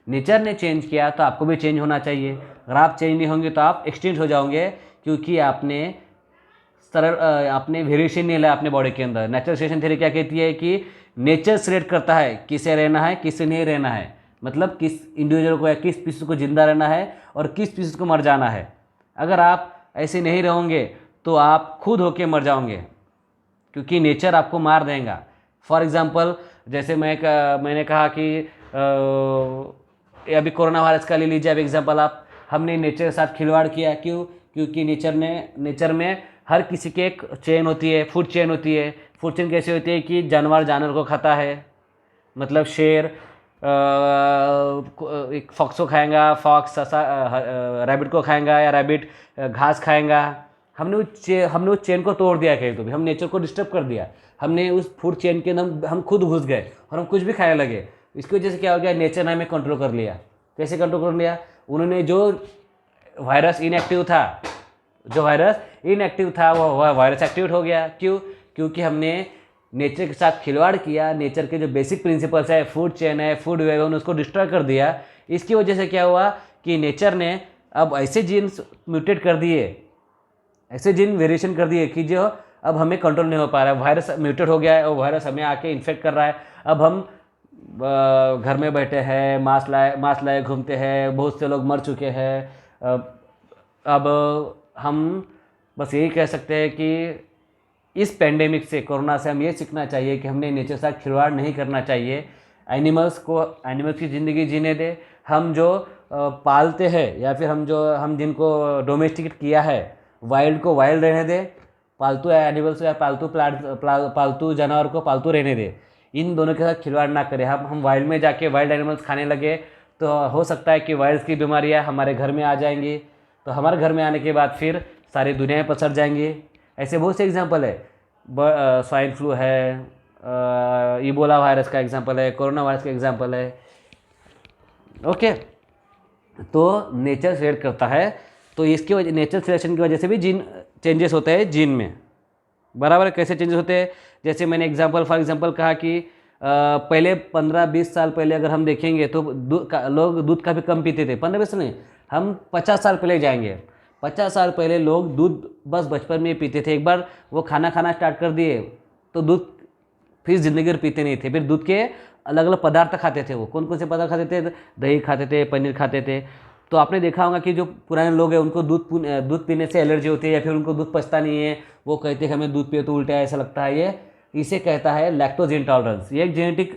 नेचर ने चेंज किया तो आपको भी चेंज होना चाहिए। अगर आप चेंज नहीं होंगे तो आप एक्सटिंक्ट हो जाओगे, क्योंकि आपने वेरिएशन नहीं लाया अपने बॉडी के अंदर। नेचुरल सिलेक्शन थ्योरी क्या कहती है कि नेचर सिलेक्ट करता है किसे रहना है, किसे नहीं रहना है। मतलब किस इंडिविजुअल को या किस स्पीसीज को जिंदा रहना है और किस स्पीसीज को मर जाना है। अगर आप ऐसे नहीं रहोगे तो आप खुद होके मर जाओगे, क्योंकि नेचर आपको मार देगा। फॉर एग्जांपल जैसे मैंने कहा कि अभी कोरोना वायरस का ले लीजिए अब एग्जांपल आप, हमने नेचर के साथ खिलवाड़ किया, क्यों? क्योंकि नेचर में हर किसी की एक चेन होती है, फूड चेन होती है। फूड चेन कैसी होती है कि जानवर को खाता है, मतलब शेर एक फॉक्स को खाएगा, फॉक्स रैबिट को खाएगा, या रैबिट घास खाएगा। हमने उस चेन को तोड़ दिया कहीं, तो भी हम नेचर को डिस्टर्ब कर दिया। हमने उस फूड चेन के अंदर हम खुद घुस गए और हम कुछ भी खाने लगे। इसकी वजह से क्या हो गया, नेचर ने हमें कंट्रोल कर लिया। कैसे कंट्रोल कर लिया? उन्होंने जो वायरस इनएक्टिव था वो वायरस एक्टिवेट हो गया। क्यों? क्योंकि हमने नेचर के साथ खिलवाड़ किया, नेचर के जो बेसिक प्रिंसिपल्स है, फूड चेन है, फूड वेव है, उसको डिस्ट्रॉय कर दिया। इसकी वजह से क्या हुआ कि नेचर ने अब ऐसे जीन्स म्यूटेट कर दिए, ऐसे जीन वेरिएशन कर दिए कि जो अब हमें कंट्रोल नहीं हो पा रहा है। वायरस म्यूटेट हो गया है और वायरस हमें आके इन्फेक्ट कर रहा है। अब हम घर में बैठे हैं, मास्क लाए घूमते हैं, बहुत से लोग मर चुके हैं। अब हम बस यही कह सकते हैं कि इस पेंडेमिक से, कोरोना से हम ये सीखना चाहिए कि हमने नेचर के साथ खिलवाड़ नहीं करना चाहिए। एनिमल्स की ज़िंदगी जीने दे। हम जो पालते हैं या फिर हम जिनको डोमेस्टिकेट किया है, वाइल्ड को वाइल्ड रहने दे, पालतू एनिमल्स या पालतू जानवर को पालतू रहने दे। इन दोनों के साथ खिलवाड़ ना करें। हम वाइल्ड में जाके वाइल्ड एनिमल्स खाने लगे तो हो सकता है कि वाइल्ड की बीमारियां हमारे घर में आ जाएंगी, तो हमारे घर में आने के बाद फिर सारी दुनिया में पसर जाएंगी। ऐसे बहुत से एग्जांपल है, स्वाइन फ्लू है, इबोला वायरस का एग्जांपल है, कोरोना वायरस का एग्जांपल है। ओके, तो नेचर सिलेक्ट करता है, तो इसकी वजह, नेचर सिलेक्शन की वजह से भी जीन चेंजेस होते हैं जीन में। बराबर, कैसे चेंजेस होते हैं? जैसे मैंने फॉर एग्जांपल कहा कि पहले 15-20 साल पहले अगर हम देखेंगे तो लोग दूध काफ़ी कम पीते थे। 15-20 नहीं, हम 50 साल पहले जाएंगे। 50 साल पहले लोग दूध बस बचपन में पीते थे। एक बार वो खाना स्टार्ट कर दिए तो दूध फिर ज़िंदगी भर पीते नहीं थे। फिर दूध के अलग अलग पदार्थ खाते थे। वो कौन कौन से पदार्थ खाते थे? दही खाते थे, पनीर खाते थे। तो आपने देखा होगा कि जो पुराने लोग हैं उनको दूध पीने से एलर्जी होती है या फिर उनको दूध पचता नहीं है। वो कहते हैं हमें दूध पिए तो उल्टा ऐसा लगता है। ये इसे कहता है लैक्टोज इंटॉलरेंस। ये एक जेनेटिक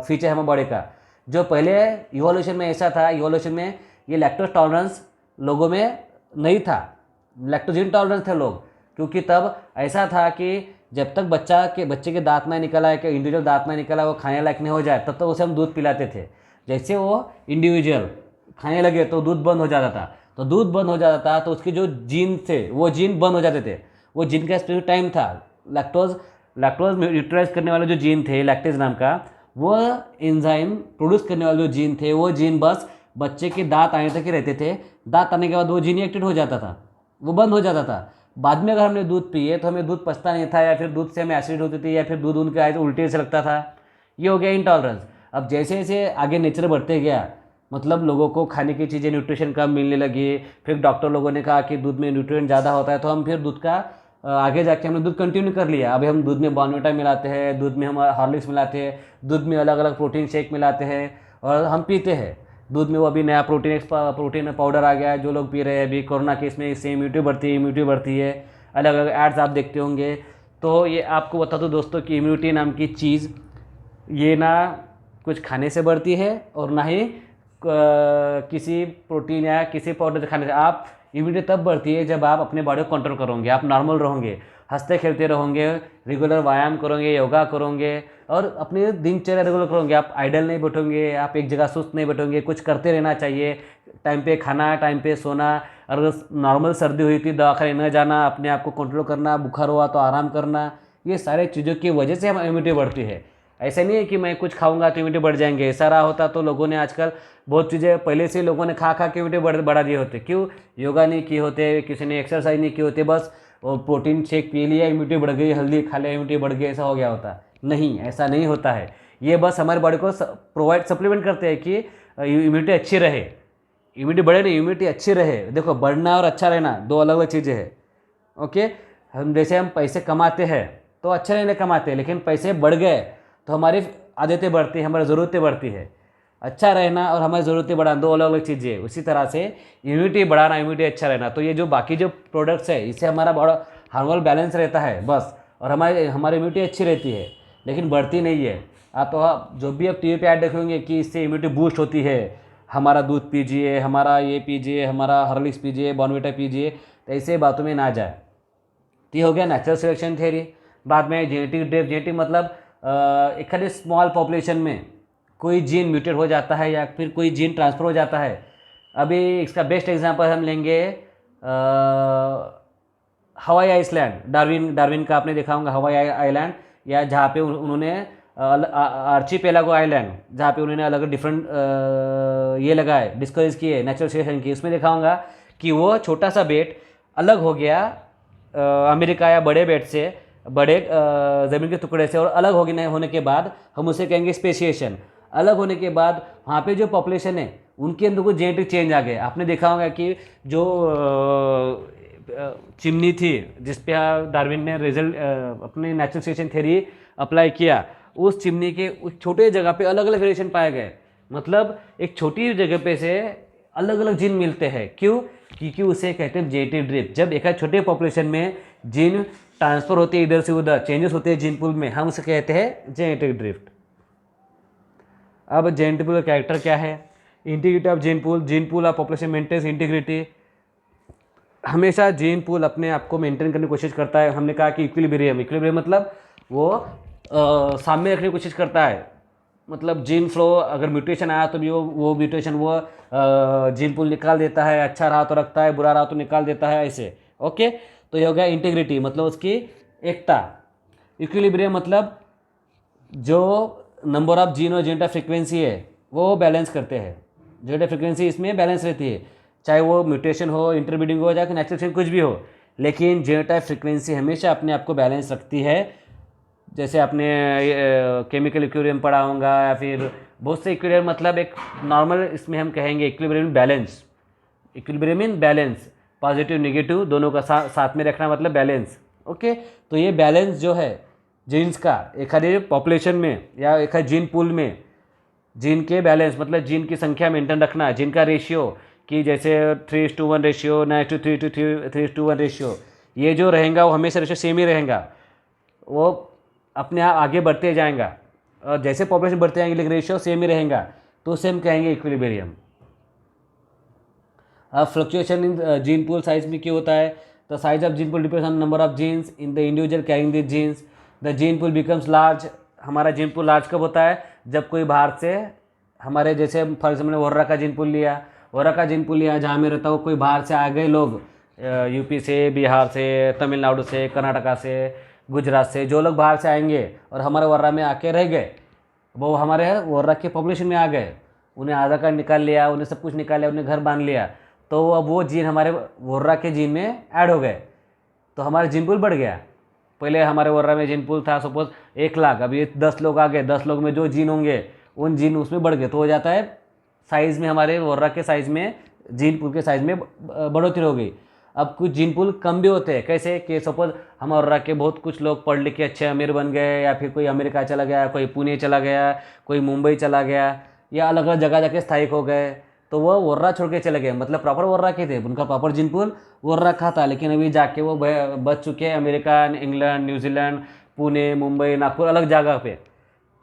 फीचर है हमारे बॉडी का, जो पहले इवोल्यूशन में ऐसा था। इवोल्यूशन में ये लैक्टोज टॉलरेंस लोगों में नहीं था, लैक्टोज इंटॉलरेंस थे लोग। क्योंकि तब ऐसा था कि जब तक बच्चे के दांत ना निकला है, कि इंडिविजुअल दांत ना निकला, वो खाने लायक नहीं हो जाए, तब तक उसे हम दूध पिलाते थे। जैसे वो इंडिविजुअल खाने लगे तो दूध बंद हो जाता था। तो दूध बंद हो जाता था तो उसके जो जीन थे वो जीन बंद हो जाते थे। वो जीन का स्पेसिफिक टाइम था। लैक्टोज यूटिलाइज करने वाले जो जीन थे, लैक्टेज नाम का, वो एंजाइम प्रोड्यूस करने वाले जो जीन थे, वो जीन बस बच्चे के दांत आने तक ही रहते थे। दांत आने के बाद वो जीन एक्टिव हो जाता था, वो बंद हो जाता था। बाद में अगर हमने दूध पिए तो हमें दूध पचता नहीं था, या फिर दूध से हमें एसिड होती थी, या फिर दूध उनके आए तो उल्टी से लगता था। ये हो गया इंटॉलरेंस। अब जैसे जैसे आगे नेचर बढ़ते गया, मतलब लोगों को खाने की चीज़ें न्यूट्रिशन कम मिलने लगी। फिर डॉक्टर लोगों ने कहा कि दूध में न्यूट्रिएंट ज़्यादा होता है, तो हम फिर दूध का आगे जाके हमने दूध कंटिन्यू कर लिया। अभी हम दूध में बॉर्नविटा मिलाते हैं, दूध में हम हॉर्लिक्स मिलाते हैं, दूध में अलग अलग प्रोटीन शेक मिलाते हैं और हम पीते हैं। दूध में वो अभी नया प्रोटीन पाउडर आ गया है जो लोग पी रहे हैं अभी कोरोना के इसमें। इससे इम्यूनिटी बढ़ती है। अलग अलग एड्स आप देखते होंगे। तो ये आपको बता दो दोस्तों कि इम्यूनिटी नाम की चीज़ ये ना कुछ खाने से बढ़ती है और ना ही किसी प्रोटीन या किसी पाउडर से खाने से। आप इम्यूनिटी तब बढ़ती है जब आप अपने बॉडी को कंट्रोल करोगे, आप नॉर्मल रहोगे, हंसते खेलते रहोगे, रेगुलर व्यायाम करोगे, योगा करोगे और अपनी दिनचर्या रेगुलर करोगे। आप आइडल नहीं बैठोगे, आप एक जगह सुस्त नहीं बैठोगे, कुछ करते रहना चाहिए। टाइम पे खाना, टाइम पे सोना। अगर नॉर्मल सर्दी हुई थी दवाखाने न जाना, अपने आप को कंट्रोल करना, बुखार हुआ तो आराम करना। ये सारे चीज़ों की वजह से हम इम्यूनिटी बढ़ती है। ऐसा नहीं है कि मैं कुछ खाऊंगा तो इम्यूनिटी बढ़ जाएंगे। ऐसा रहा होता तो लोगों ने आजकल बहुत चीज़ें पहले से लोगों ने खा के इम्यूनिटी बढ़ा दिए होते। क्यों? योगा नहीं किए होते, किसी ने एक्सरसाइज नहीं की होती, बस और प्रोटीन शेक पी लिया इम्यूनिटी बढ़ गई, हल्दी खा लिया इम्यूनिटी बढ़ गई, ऐसा हो गया होता। नहीं, ऐसा नहीं होता है। ये बस हमारे बॉडी को सप्लीमेंट करते हैं कि इम्यूनिटी अच्छी रहे। इम्यूनिटी बढ़े नहीं, इम्यूनिटी अच्छी रहे। देखो, बढ़ना और अच्छा रहना दो अलग अलग चीज़ें हैं। ओके, हम जैसे हम पैसे कमाते हैं तो अच्छे रहने कमाते हैं, लेकिन पैसे बढ़ गए तो हमारी आदतें बढ़ती हैं, हमारी ज़रूरतें बढ़ती है। अच्छा रहना और हमारी ज़रूरतें बढ़ाना दो अलग अलग चीज़ें हैं। उसी तरह से इम्यूनिटी बढ़ाना, इम्यूनिटी अच्छा रहना। तो ये जो बाकी जो प्रोडक्ट्स है, इससे हमारा बड़ा हार्मोनल बैलेंस रहता है बस, और हमारी इम्यूनिटी अच्छी रहती है, लेकिन बढ़ती नहीं है। तो आप जो भी आप टीवी पे ऐड देखेंगे कि इससे इम्यूनिटी बूस्ट होती है, हमारा दूध पीजिए, हमारा ये पीजिए, हमारा हॉर्लिक्स पीजिए, बॉर्नविटा पीजिए, तो ऐसे बातों में ना जाए। तो ये हो गया नेचुरल सिलेक्शन थ्योरी। बाद में जेनेटिक ड्रिफ्ट। जेनेटिक मतलब एक स्मॉल पॉपुलेशन में कोई जीन म्यूटेट हो जाता है या फिर कोई जीन ट्रांसफर हो जाता है। अभी इसका बेस्ट एग्जांपल हम लेंगे हवाई आइसलैंड। डार्विन का आपने देखा होगा हवाई आइलैंड, या जहाँ पे उन्होंने आर्चीपेलागो आइलैंड, जहाँ पे उन्होंने अलग डिफरेंट ये लगाए, डिस्कवरीज किए, नेचुरल सिलेक्शन की। उसमें देखा होगा कि वो छोटा सा बेट अलग हो गया अमेरिका या बड़े बेट से, बड़े ज़मीन के टुकड़े से, और अलग होने के बाद हम उसे कहेंगे स्पेशिएशन। अलग होने के बाद वहाँ पे जो पॉपुलेशन है उनके अंदर कुछ जेनेटिक चेंज आ गए। आपने देखा होगा कि जो चिमनी थी जिस पे डार्विन ने रिजल्ट अपने नेचुरल सिलेक्शन थ्योरी अप्लाई किया, उस चिमनी के उस छोटे जगह पे अलग अलग वेरिएशन पाए गए। मतलब एक छोटी जगह पे से अलग अलग जीन मिलते हैं। क्यों? क्योंकि उसे कहते हैं जेनेटिक ड्रिफ्ट। जब एक छोटे पॉपुलेशन में जीन ट्रांसफर होते हैं इधर से उधर, चेंजेस होते हैं जीन पूल में, हम उसे कहते हैं जेनेटिक ड्रिफ्ट। अब जेनेटिक पूल का कैरेक्टर क्या है? Integrity of gene pool. Gene pool of population maintains integrity. हमेशा जीन पूल अपने आप को मेंटेन करने की कोशिश करता है। हमने कहा कि इक्विलिब्रियम। इक्विलिब्रियम मतलब वो सामने रखने की कोशिश करता है। मतलब जीन फ्लो अगर म्यूटेशन आया तो भी वो म्यूटेशन वो जीन पूल निकाल देता है। अच्छा रहा तो रखता है, बुरा रहा तो निकाल देता है, ऐसे। ओके, तो ये हो गया इंटीग्रिटी, मतलब उसकी एकता। इक्विलिब्रियम मतलब जो नंबर ऑफ जीन और जेनेटिक फ्रीक्वेंसी है वो बैलेंस करते हैं। जेनेटिक फ्रीक्वेंसी इसमें बैलेंस रहती है, चाहे वो म्यूटेशन हो, इंटरब्रीडिंग हो, या नेचुरल कुछ भी हो, लेकिन जेनेटिक फ्रीक्वेंसी हमेशा अपने आप को बैलेंस रखती है। जैसे आपने केमिकल इक्विलिब्रियम पढ़ा होगा, या फिर बहुत से इक्विलिब्रियम, मतलब एक नॉर्मल इसमें हम कहेंगे equilibrium balance. Equilibrium in balance, positive negative दोनों का साथ में रखना, मतलब बैलेंस। ओके, तो ये बैलेंस जो है जीन्स का एक पॉपुलेशन में या एक जीन पूल में, जीन के बैलेंस मतलब जीन की संख्या मेंटेन रखना, जीन का रेशियो कि जैसे 3:1 रेशियो, 9:3:1 रेशियो, ये जो रहेगा वो हमेशा रेशियो सेम ही रहेगा, वो अपने आप आगे बढ़ते जाएगा। और जैसे पॉपुलेशन बढ़ते जाएंगे लेकिन रेशियो सेम ही रहेगा, तो उसे हम कहेंगे इक्विलिब्रियम। अब fluctuation in gene pool size में क्यों होता है? The size of gene pool depends on number of genes in the individual carrying this genes. The gene pool becomes large. हमारा जीन पूल लार्ज कब होता है? जब कोई बाहर से हमारे, जैसे फॉर एग्जाम्पल वर्रा का जीन पूल लिया, वर्रा का जीन पूल लिया जहाँ मैं रहता हूँ, कोई बाहर से आ गए लोग, यूपी से, बिहार से, तमिलनाडु से, कर्नाटका से, गुजरात से, जो लोग बाहर से आएंगे और हमारे वर्रा में आके रह गए, वो हमारे वर्रा के पॉपुलेशन में आ गए, उन्हें आधार कार्ड निकाल लिया, उन्हें सब कुछ निकाल लिया, उन्हें घर बांध लिया, तो अब वो जीन हमारे वर्रा के जीन में ऐड हो गए, तो हमारा जीन पूल बढ़ गया। पहले हमारे वर्रा में जीन पूल था सपोज 1,00,000, अभी 10 लोग आ गए, 10 लोग में जो जीन होंगे उन जीन उसमें बढ़ गए, तो हो जाता है साइज़ में, हमारे वर्रा के साइज़ में, जीन पूल के साइज़ में बढ़ोतरी हो गई। अब कुछ जीन पूल कम भी होते हैं, कैसे कि सपोज हमारे वर्रा के बहुत कुछ लोग पढ़ लिख के अच्छे अमीर बन गए, या फिर कोई अमेरिका चला गया, कोई पुणे चला गया, कोई मुंबई चला गया, या अलग अलग जगह जाके स्थायिक हो गए, तो वो वर्रा छोड़ के चले गए, मतलब प्रॉपर वर्रा के थे, उनका प्रॉपर जीन पूल वर्रा का था, लेकिन अभी जाके वो बच चुके हैं America, England, New Zealand, Pune, Mumbai, Nagpur, अलग जगह पे,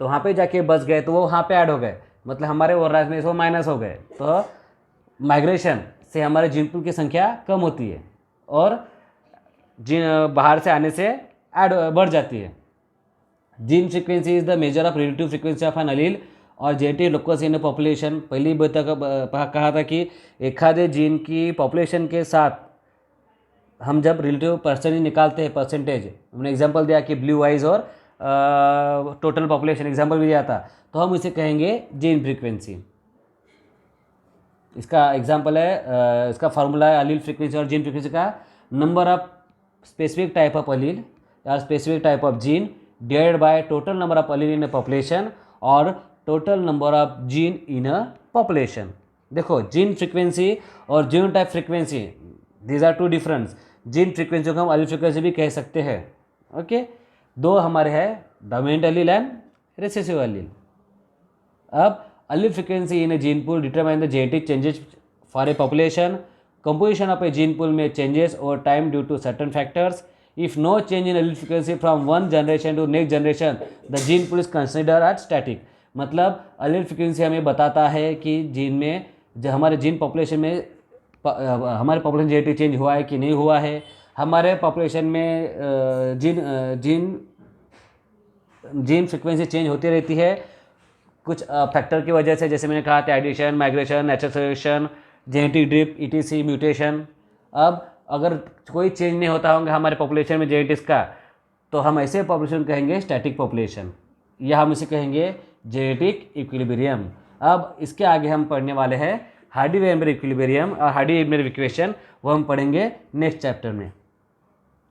तो वहाँ पे जाके बच गए, तो वो वहाँ पे ऐड हो गए, मतलब हमारे वर्रा में वो माइनस हो गए। तो माइग्रेशन से हमारे जीन पूल की संख्या कम होती है और जीन बाहर से आने से ऐड बढ़ जाती है। Gene frequency is the measure of relative frequency of an allele और जेनेटिक लोकस इन पॉपुलेशन। पहली कहा था कि एखादे जीन की पॉपुलेशन के साथ हम जब रिलेटिव परसेंटेज निकालते हैं, परसेंटेज, हमने एग्जांपल दिया कि ब्लू आइज और टोटल पॉपुलेशन एग्जांपल भी दिया था, तो हम इसे कहेंगे जीन फ्रीक्वेंसी। इसका एग्जांपल है, इसका फार्मूला है अलील फ्रीक्वेंसी और जीन फ्रीक्वेंसी का, number of specific type of allele या specific type of gene divided by total number of allele in a population और total number of gene in a population. देखो, gene frequency और gene type frequency, these are two difference. Gene frequency को हम अलील frequency भी कह सकते हैं। Okay, दो हमारे हैं, डोमिनेंट अलील एंड रिसेसिव अलील। अब allele frequency in a gene pool determine the genetic changes for a population. Composition of a gene pool may changes over time due to certain factors. If no change in allele frequency from one generation to next generation the gene pool is consider as static. मतलब allele frequency हमें बताता है कि gene में जो हमारे gene population में हमारे पॉपुलेशन जेनेटिक चेंज हुआ है कि नहीं हुआ है। हमारे पॉपुलेशन में जीन फ्रिक्वेंसी चेंज होती रहती है कुछ फैक्टर की वजह से, जैसे मैंने कहा था addition, migration, natural selection, genetic drift, ETC, mutation. अब अगर कोई चेंज नहीं होता होंगे हमारे पॉपुलेशन में जेनेटिक्स का, तो हम ऐसे पॉपुलेशन कहेंगे स्टैटिक पॉपुलेशन, या हम इसे कहेंगे जेनेटिक इक्विलिब्रियम। अब इसके आगे हम पढ़ने वाले हैं हार्डी-वेइनबर्ग इक्विलिब्रियम और हार्डी-वेइनबर्ग इक्वेशन, वो हम पढ़ेंगे नेक्स्ट चैप्टर में।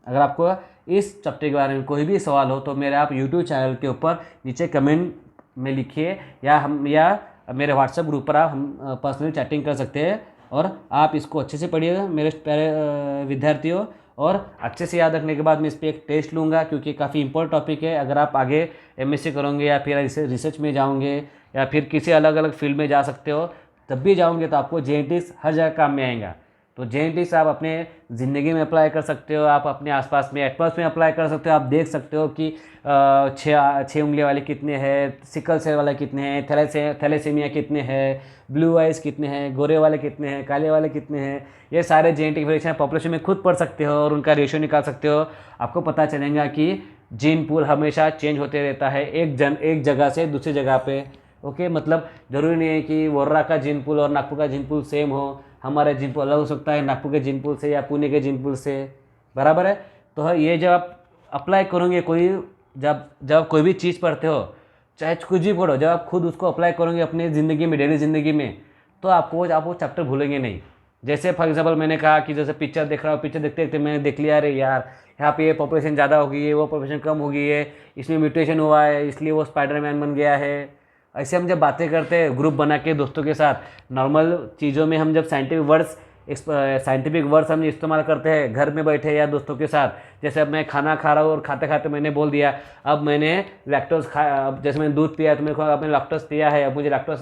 अगर आपको इस चैप्टर के बारे में कोई भी सवाल हो तो मेरे आप यूट्यूब चैनल के ऊपर नीचे कमेंट में लिखिए, या मेरे व्हाट्सएप ग्रुप पर आप हम पर्सनली चैटिंग कर सकते हैं। और आप इसको अच्छे से पढ़िएगा मेरे प्यारे विद्यार्थियों, और अच्छे से याद रखने के बाद मैं इस पर एक टेस्ट लूँगा, क्योंकि काफ़ी इंपॉर्टेंट टॉपिक है। अगर आप आगे एमएससी करोगे या फिर रिसर्च में जाओगे या फिर किसी अलग अलग फील्ड में जा सकते हो, तब भी जाओगे तो आपको जेनेटिक्स हर जगह काम में आएगा। तो जेनेटिक्स आप अपने ज़िंदगी में अप्लाई कर सकते हो, आप अपने आसपास में एटमॉस में अप्लाई कर सकते हो। आप देख सकते हो कि छः उंगली वाले कितने हैं, सिकल सेल वाले कितने हैं, थैलेसीमिया कितने हैं, ब्लू आइज कितने हैं, गोरे वाले कितने हैं, काले वाले कितने हैं। ये सारे जेनेटिक वेरिएशन पॉपुलेशन में खुद पढ़ सकते हो और उनका रेशियो निकाल सकते हो। आपको पता चलेगा कि जीन पूल हमेशा चेंज होते रहता है एक जगह से दूसरी जगह पे। ओके, मतलब ज़रूरी नहीं है कि वर्रा का जीन पूल और नागपुर का जीन पूल सेम हो। हमारा जीन पूल अलग हो सकता है नागपुर के जीन पूल से या पुणे के जीन पूल से, बराबर है। तो ये जब आप अप्लाई करोगे जब कोई भी चीज़ पढ़ते हो, चाहे कुछ भी पढ़ो, जब आप खुद उसको अप्लाई करोगे अपनी ज़िंदगी में, डेली ज़िंदगी में, तो आप वो चैप्टर भूलेंगे नहीं। जैसे फॉर एग्जाम्पल मैंने कहा कि जैसे पिक्चर देख रहा हूँ, पिक्चर देखते देखते मैंने देख लिया, अरे यार यहाँ पे ये पॉपुलेशन ज़्यादा हो गई है, वो पॉपुलेशन कम हो गई है, इसमें म्यूटेशन हुआ है इसलिए वो स्पाइडरमैन बन गया है। ऐसे हम जब बातें करते हैं ग्रुप बना के दोस्तों के साथ, नॉर्मल चीज़ों में हम जब साइंटिफिक वर्ड्स हम इस्तेमाल करते हैं घर में बैठे या दोस्तों के साथ, जैसे अब मैं खाना खा रहा हूँ और खाते खाते मैंने बोल दिया अब मैंने लैक्टोज अब जैसे मैंने दूध पिया तो मेरे को आपने लैक्टोज पिया है, अब मुझे लैक्टोज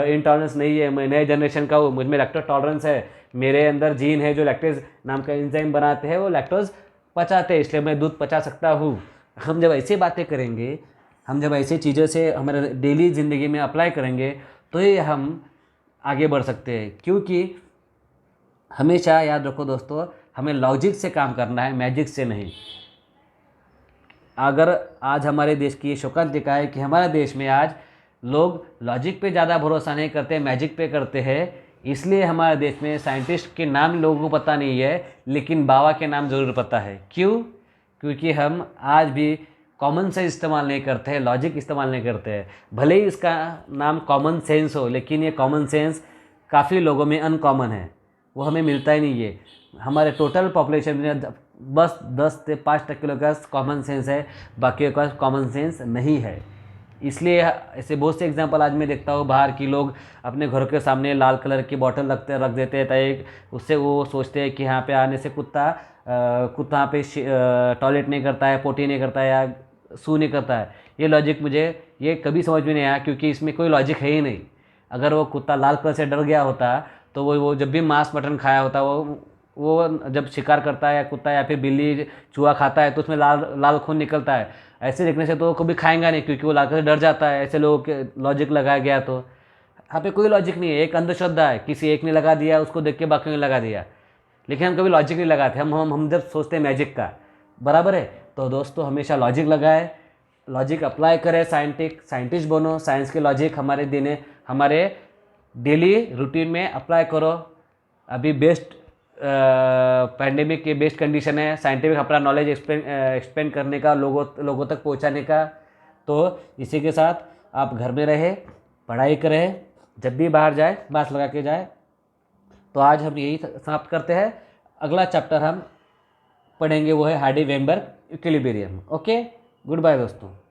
इंटॉलरेंस नहीं है, मैं नए जनरेशन का हूँ, मुझ में लैक्टोज टॉलरेंस है, मेरे अंदर जीन है जो लैक्टेज नाम का एंजाइम बनाते हैं, वो लैक्टोज पचाते हैं, इसलिए मैं दूध पचा सकता हूँ। हम जब ऐसी बातें करेंगे, हम जब ऐसी चीज़ों से हमारे डेली ज़िंदगी में अप्लाई करेंगे, तो ही हम आगे बढ़ सकते हैं। क्योंकि हमेशा याद रखो दोस्तों, हमें लॉजिक से काम करना है, मैजिक से नहीं। अगर आज हमारे देश की शोकांतिका है कि हमारे देश में आज लोग लॉजिक पे ज़्यादा भरोसा नहीं करते, मैजिक पे करते हैं। इसलिए हमारे देश में साइंटिस्ट के नाम लोगों को पता नहीं है, लेकिन बाबा के नाम ज़रूर पता है। क्यों? क्योंकि हम आज भी कॉमन सेंस इस्तेमाल नहीं करते हैं, लॉजिक इस्तेमाल नहीं करते हैं। भले ही इसका नाम कॉमन सेंस हो, लेकिन ये कॉमन सेंस काफ़ी लोगों में अनकॉमन है, वो हमें मिलता ही नहीं है। हमारे टोटल पॉपुलेशन में बस 10 से 5% लोगों का कॉमन सेंस है, बाकी का कॉमन सेंस नहीं है। इसलिए ऐसे बहुत से एग्जांपल आज मैं देखता हूँ, बाहर की लोग अपने घरों के सामने लाल कलर की बोतल रख देते हैं, ताकि उससे वो सोचते हैं कि यहाँ पे आने से कुत्ता यहाँ पे टॉयलेट नहीं करता है, पोटी नहीं करता है या सू नहीं करता है। ये लॉजिक मुझे ये कभी समझ में नहीं आया, क्योंकि इसमें कोई लॉजिक है ही नहीं। अगर वो कुत्ता लाल कलर से डर गया होता तो वो जब भी मांस मटन खाया होता, वो जब शिकार करता है या कुत्ता या फिर बिल्ली चूहा खाता है तो उसमें लाल खून निकलता है। ऐसे देखने से तो वो कभी खाएंगा नहीं, क्योंकि वो लाल कलर से डर जाता है। ऐसे लोगों के लॉजिक लगाया गया, तो यहाँ पे कोई लॉजिक नहीं है, एक अंधश्रद्धा है। किसी एक ने लगा दिया, उसको देख के बाकियों ने लगा दिया, लेकिन हम कभी लॉजिक नहीं लगाते। हम जब सोचते हैं मैजिक का, बराबर है। तो दोस्तों हमेशा लॉजिक लगाए, लॉजिक अप्लाई करें, साइंटिस्ट बनो, साइंस के लॉजिक हमारे डेली रूटीन में अप्लाई करो। अभी बेस्ट पैंडेमिक के बेस्ट कंडीशन है साइंटिफिक अपना नॉलेज एक्सपेंड करने का, लोगों तक पहुंचाने का। तो इसी के साथ आप घर में रहे, पढ़ाई करें, जब भी बाहर जाए मास्क लगा के जाए। तो आज हम यही समाप्त करते हैं। अगला चैप्टर हम पढ़ेंगे वो है हार्डी-वेइनबर्ग इक्विलिब्रियम। ओके, गुड बाय दोस्तों।